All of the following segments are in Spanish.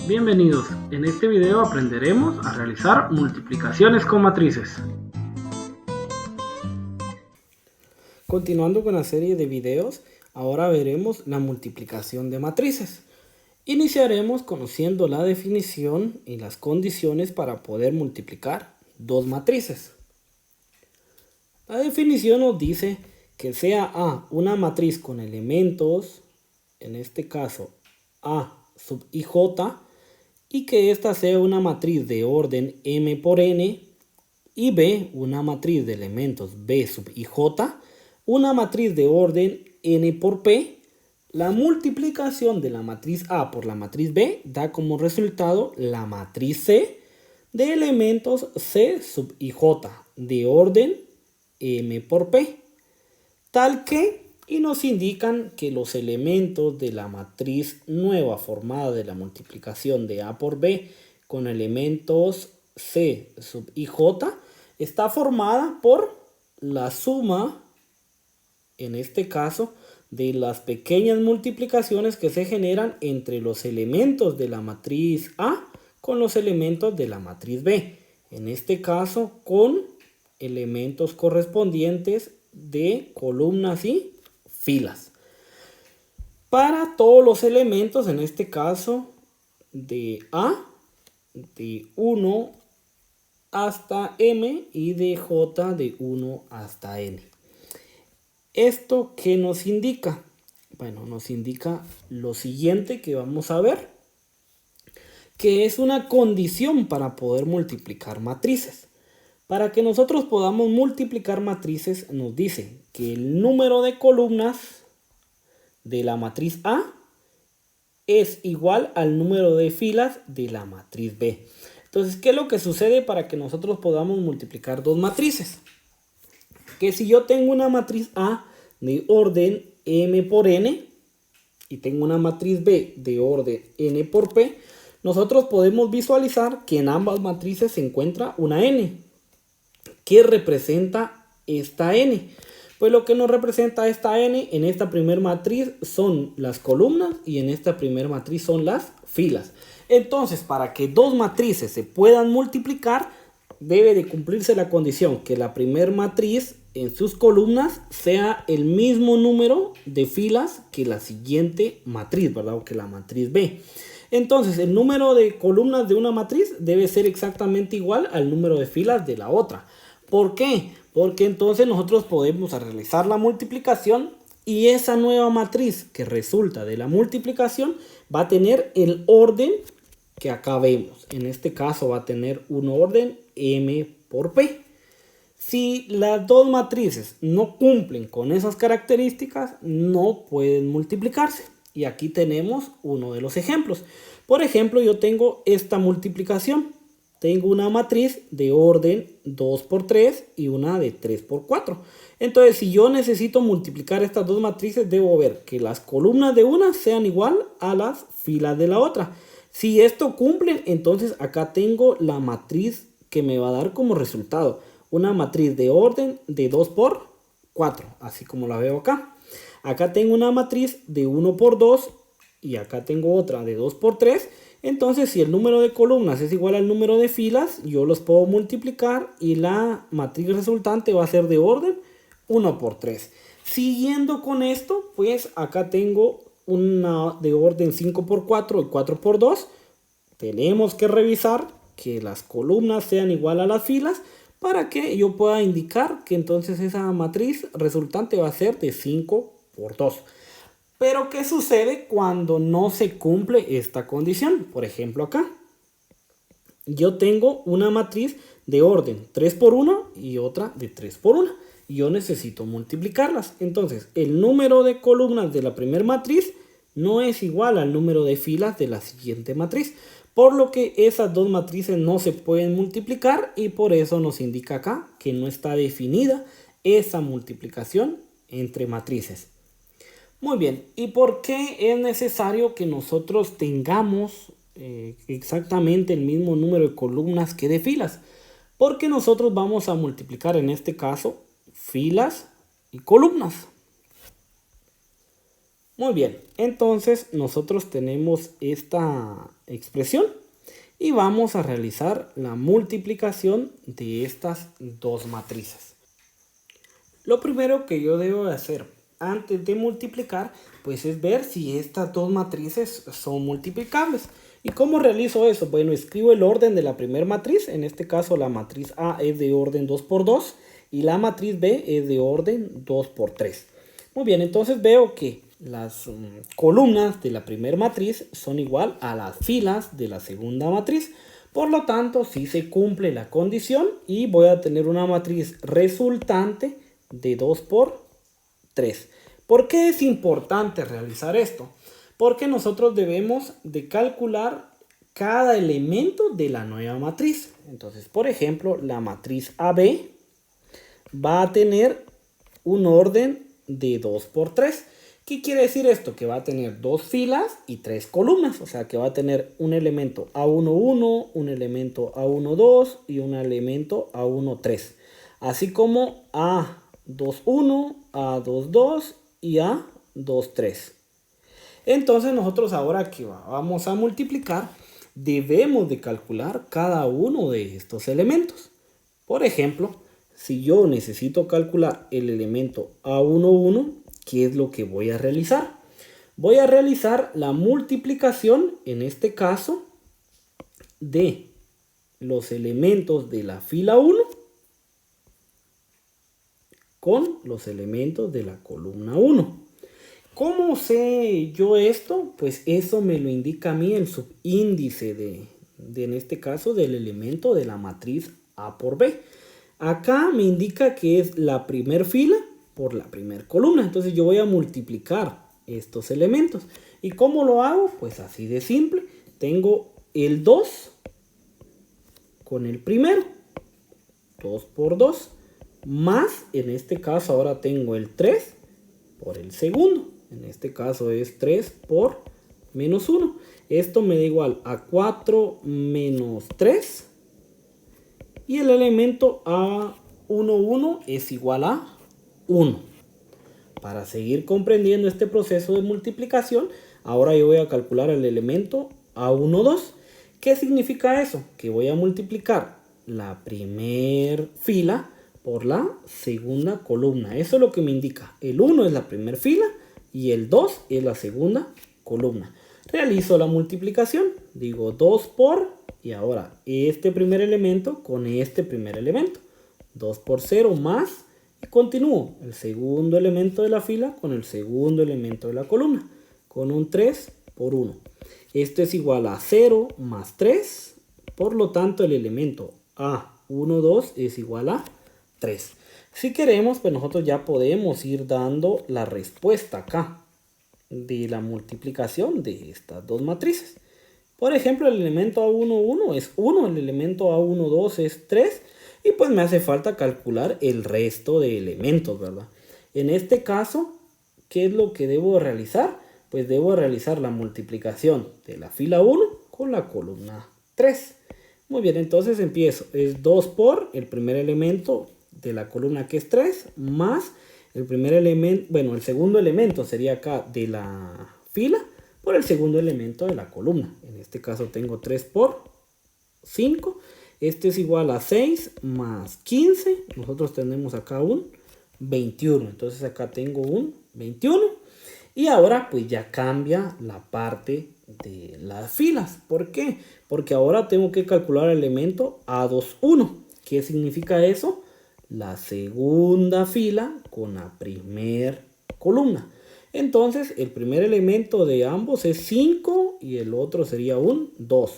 Bienvenidos, en este video aprenderemos a realizar multiplicaciones con matrices. Continuando con la serie de videos, ahora veremos la multiplicación de matrices. Iniciaremos conociendo la definición y las condiciones para poder multiplicar dos matrices. La definición nos dice que sea A una matriz con elementos, en este caso A sub ij, y que ésta sea una matriz de orden m por n, y B una matriz de elementos b sub ij, una matriz de orden n por p. La multiplicación de la matriz A por la matriz B da como resultado la matriz C de elementos c sub ij de orden m por p, tal que, y nos indican que los elementos de la matriz nueva formada de la multiplicación de A por B con elementos C sub ij está formada por la suma, en este caso, de las pequeñas multiplicaciones que se generan entre los elementos de la matriz A con los elementos de la matriz B, en este caso con elementos correspondientes de columnas y filas. Para todos los elementos, en este caso de A, de 1 hasta M y de J de 1 hasta N. ¿Esto qué nos indica? Bueno, nos indica lo siguiente que vamos a ver, que es una condición para poder multiplicar matrices. Para que nosotros podamos multiplicar matrices, nos dice que el número de columnas de la matriz A es igual al número de filas de la matriz B. Entonces, ¿qué es lo que sucede para que nosotros podamos multiplicar dos matrices? Que si yo tengo una matriz A de orden m por n y tengo una matriz B de orden n por p, nosotros podemos visualizar que en ambas matrices se encuentra una n. ¿Qué representa esta n? Pues lo que nos representa esta n en esta primera matriz son las columnas y en esta primera matriz son las filas. Entonces, para que dos matrices se puedan multiplicar, debe de cumplirse la condición que la primera matriz en sus columnas sea el mismo número de filas que la siguiente matriz, ¿verdad? O que la matriz B. Entonces, el número de columnas de una matriz debe ser exactamente igual al número de filas de la otra. ¿Por qué? Porque entonces nosotros podemos realizar la multiplicación y esa nueva matriz que resulta de la multiplicación va a tener el orden que acá vemos. En este caso va a tener un orden m por p. Si las dos matrices no cumplen con esas características, no pueden multiplicarse. Y aquí tenemos uno de los ejemplos. Por ejemplo, yo tengo esta multiplicación. Tengo una matriz de orden 2 por 3 y una de 3 por 4. Entonces, si yo necesito multiplicar estas dos matrices, debo ver que las columnas de una sean igual a las filas de la otra. Si esto cumple, entonces acá tengo la matriz que me va a dar como resultado una matriz de orden de 2 por 4, así como la veo acá. Acá tengo una matriz de 1 por 2 y acá tengo otra de 2 por 3. Entonces, si el número de columnas es igual al número de filas, yo los puedo multiplicar y la matriz resultante va a ser de orden 1 por 3. Siguiendo con esto, pues acá tengo una de orden 5 por 4 y 4 por 2. Tenemos que revisar que las columnas sean igual a las filas para que yo pueda indicar que entonces esa matriz resultante va a ser de 5 por 2. Pero ¿qué sucede cuando no se cumple esta condición? Por ejemplo, acá yo tengo una matriz de orden 3 por 1 y otra de 3 por 1. Y yo necesito multiplicarlas. Entonces, el número de columnas de la primera matriz no es igual al número de filas de la siguiente matriz. Por lo que esas dos matrices no se pueden multiplicar y por eso nos indica acá que no está definida esa multiplicación entre matrices. Muy bien, ¿y por qué es necesario que nosotros tengamos exactamente el mismo número de columnas que de filas? Porque nosotros vamos a multiplicar en este caso filas y columnas. Muy bien, entonces nosotros tenemos esta expresión y vamos a realizar la multiplicación de estas dos matrices. Lo primero que yo debo hacer antes de multiplicar, pues es ver si estas dos matrices son multiplicables. ¿Y cómo realizo eso? Bueno, escribo el orden de la primera matriz. En este caso la matriz A es de orden 2 por 2 y la matriz B es de orden 2 por 3. Muy bien, entonces veo que las columnas de la primera matriz son igual a las filas de la segunda matriz. Por lo tanto, sí se cumple la condición y voy a tener una matriz resultante de 2 por 3. ¿Por qué es importante realizar esto? Porque nosotros debemos de calcular cada elemento de la nueva matriz. Entonces, por ejemplo, la matriz AB va a tener un orden de 2 por 3. ¿Qué quiere decir esto? Que va a tener dos filas y tres columnas. O sea que va a tener un elemento A11, un elemento A12 y un elemento A13. Así como A21, A22 y A23. Entonces nosotros ahora que vamos a multiplicar, debemos de calcular cada uno de estos elementos. Por ejemplo, si yo necesito calcular el elemento A11, ¿qué es lo que voy a realizar? Voy a realizar la multiplicación, en este caso, de los elementos de la fila 1 con los elementos de la columna 1. ¿Cómo sé yo esto? Pues eso me lo indica a mí el subíndice de en este caso, del elemento de la matriz A por B. Acá me indica que es la primera fila por la primera columna. Entonces yo voy a multiplicar estos elementos. ¿Y cómo lo hago? Pues así de simple. Tengo el 2 con el primero. 2 por 2. Más, en este caso ahora tengo el 3 por el segundo. En este caso es 3 por menos 1. Esto me da igual a 4 menos 3. Y el elemento A11 es igual a 1. Para seguir comprendiendo este proceso de multiplicación, ahora yo voy a calcular el elemento A12. ¿Qué significa eso? Que voy a multiplicar la primera fila por la segunda columna. Eso es lo que me indica. El 1 es la primera fila y el 2 es la segunda columna. Realizo la multiplicación. Digo 2 por, y ahora este primer elemento con este primer elemento. 2 por 0 más, y continúo el segundo elemento de la fila con el segundo elemento de la columna. Con un 3 por 1. Esto es igual a 0 más 3. Por lo tanto, el elemento A12 es igual a 3. Si queremos, pues nosotros ya podemos ir dando la respuesta acá de la multiplicación de estas dos matrices. Por ejemplo, el elemento A11 es 1, el elemento A12 es 3, y pues me hace falta calcular el resto de elementos, ¿verdad? En este caso, ¿qué es lo que debo realizar? Pues debo realizar la multiplicación de la fila 1 con la columna 3. Muy bien, entonces empiezo. Es 2 por el primer elemento de la columna, que es 3, más el primer elemento, bueno, el segundo elemento sería acá de la fila por el segundo elemento de la columna. En este caso tengo 3 por 5. Este es igual a 6 más 15. Nosotros tenemos acá un 21. Entonces acá tengo un 21. Y ahora pues ya cambia la parte de las filas. ¿Por qué? Porque ahora tengo que calcular el elemento A21. ¿Qué significa eso? La segunda fila con la primera columna. Entonces el primer elemento de ambos es 5 y el otro sería un 2.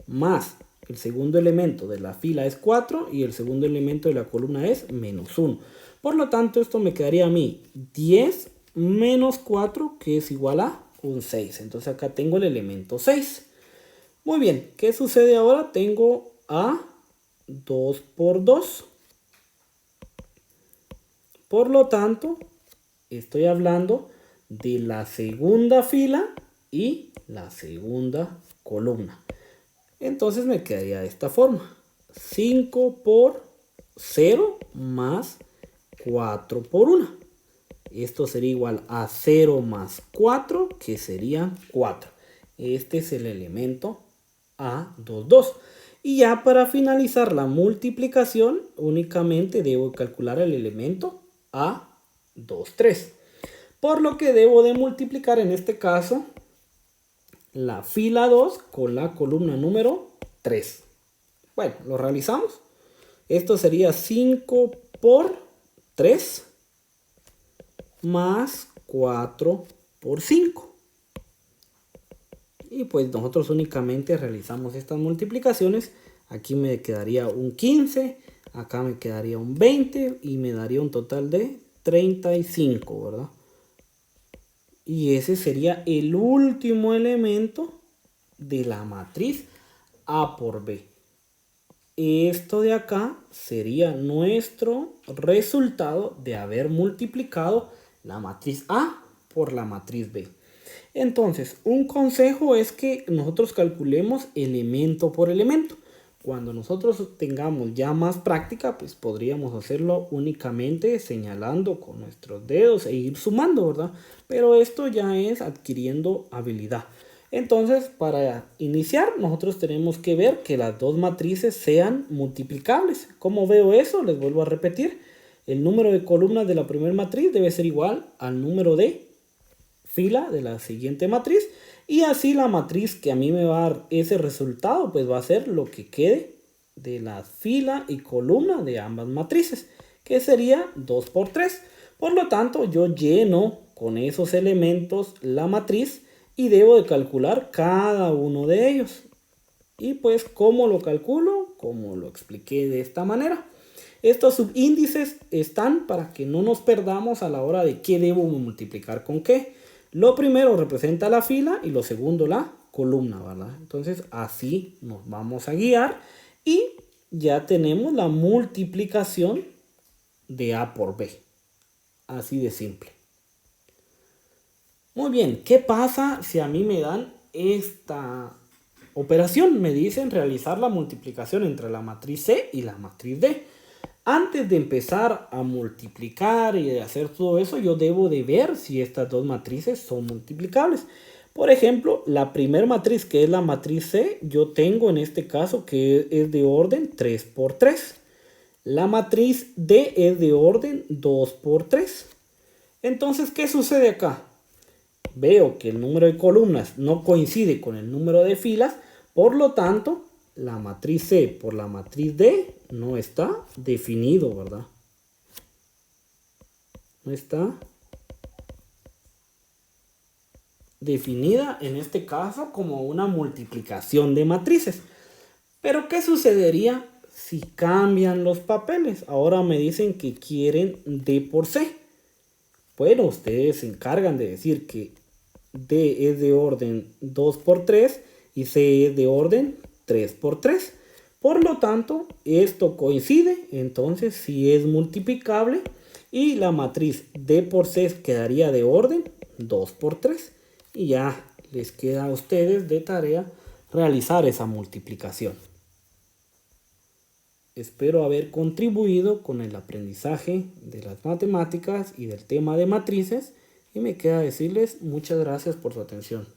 Más el segundo elemento de la fila es 4 y el segundo elemento de la columna es menos 1. Por lo tanto, esto me quedaría a mí 10 menos 4, que es igual a un 6. Entonces acá tengo el elemento 6. Muy bien, ¿qué sucede ahora? Tengo a 2 por 2. Por lo tanto, estoy hablando de la segunda fila y la segunda columna. Entonces me quedaría de esta forma. 5 por 0 más 4 por 1. Esto sería igual a 0 más 4, que sería 4. Este es el elemento A22. Y ya para finalizar la multiplicación, únicamente debo calcular el elemento A23. Por lo que debo de multiplicar en este caso la fila 2 con la columna número 3. Bueno, lo realizamos. Esto sería 5 por 3 más 4 por 5. Y pues nosotros únicamente realizamos estas multiplicaciones. Aquí me quedaría un 15, acá me quedaría un 20 y me daría un total de 35, ¿verdad? Y ese sería el último elemento de la matriz A por B. Esto de acá sería nuestro resultado de haber multiplicado la matriz A por la matriz B. Entonces, un consejo es que nosotros calculemos elemento por elemento. Cuando nosotros tengamos ya más práctica, pues podríamos hacerlo únicamente señalando con nuestros dedos e ir sumando, ¿verdad? Pero esto ya es adquiriendo habilidad. Entonces, para iniciar, nosotros tenemos que ver que las dos matrices sean multiplicables. ¿Cómo veo eso? Les vuelvo a repetir. El número de columnas de la primera matriz debe ser igual al número de fila de la siguiente matriz, y así la matriz que a mí me va a dar ese resultado pues va a ser lo que quede de la fila y columna de ambas matrices, que sería 2 por 3. Por lo tanto, yo lleno con esos elementos la matriz y debo de calcular cada uno de ellos. Y pues, ¿cómo lo calculo? Como lo expliqué de esta manera. Estos subíndices están para que no nos perdamos a la hora de qué debo multiplicar con qué. Lo primero representa la fila y lo segundo la columna, ¿verdad? Entonces así nos vamos a guiar y ya tenemos la multiplicación de A por B. Así de simple. Muy bien, ¿qué pasa si a mí me dan esta operación? Me dicen realizar la multiplicación entre la matriz C y la matriz D. Antes de empezar a multiplicar y de hacer todo eso, yo debo de ver si estas dos matrices son multiplicables. Por ejemplo, la primera matriz, que es la matriz C, yo tengo en este caso que es de orden 3 por 3. La matriz D es de orden 2 por 3. Entonces, ¿qué sucede acá? Veo que el número de columnas no coincide con el número de filas, por lo tanto, la matriz C por la matriz D no está definido, ¿verdad? No está definida en este caso como una multiplicación de matrices. Pero ¿qué sucedería si cambian los papeles? Ahora me dicen que quieren D por C. Bueno, ustedes se encargan de decir que D es de orden 2 por 3 y C es de orden 3 por 3. Por lo tanto, esto coincide, entonces sí es multiplicable y la matriz D por C quedaría de orden 2 por 3. Y ya les queda a ustedes de tarea realizar esa multiplicación. Espero haber contribuido con el aprendizaje de las matemáticas y del tema de matrices y me queda decirles muchas gracias por su atención.